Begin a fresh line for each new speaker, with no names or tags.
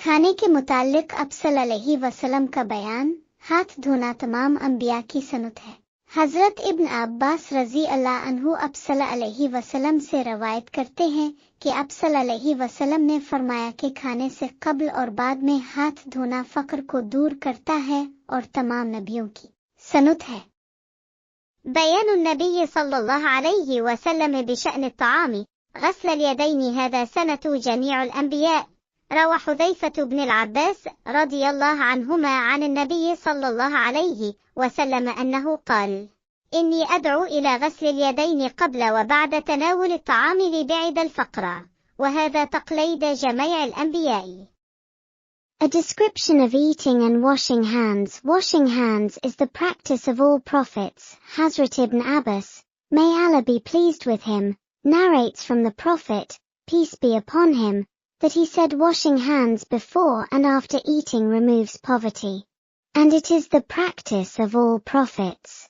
کھانے کے متعلق اب صلی اللہ علیہ وسلم کا بیان، ہاتھ دھونا تمام انبیاء کی سنت ہے۔ حضرت ابن عباس رضی اللہ عنہ اب صلی اللہ علیہ وسلم سے روایت کرتے ہیں کہ اب صلی اللہ علیہ وسلم نے فرمایا کہ کھانے سے قبل اور بعد میں ہاتھ دھونا فقر کو دور کرتا ہے اور تمام نبیوں کی سنت ہے۔
بيان النبي صلى الله عليه وسلم بشأن الطعام غسل اليدين هذا سنة جميع الأنبياء. روى حذيفة بن العباس رضي الله عنهما عن النبي صلى الله عليه وسلم أنه قال: إني أدعو إلى غسل اليدين قبل وبعد تناول الطعام لبعد الفقر، وهذا تقليد جميع الأنبياء.
A description of eating and washing hands. Washing hands is the practice of all prophets. Hazrat Ibn Abbas, may Allah be pleased with him, narrates from the Prophet, peace be upon him, that he said washing hands before and after eating removes poverty. And it is the practice of all prophets.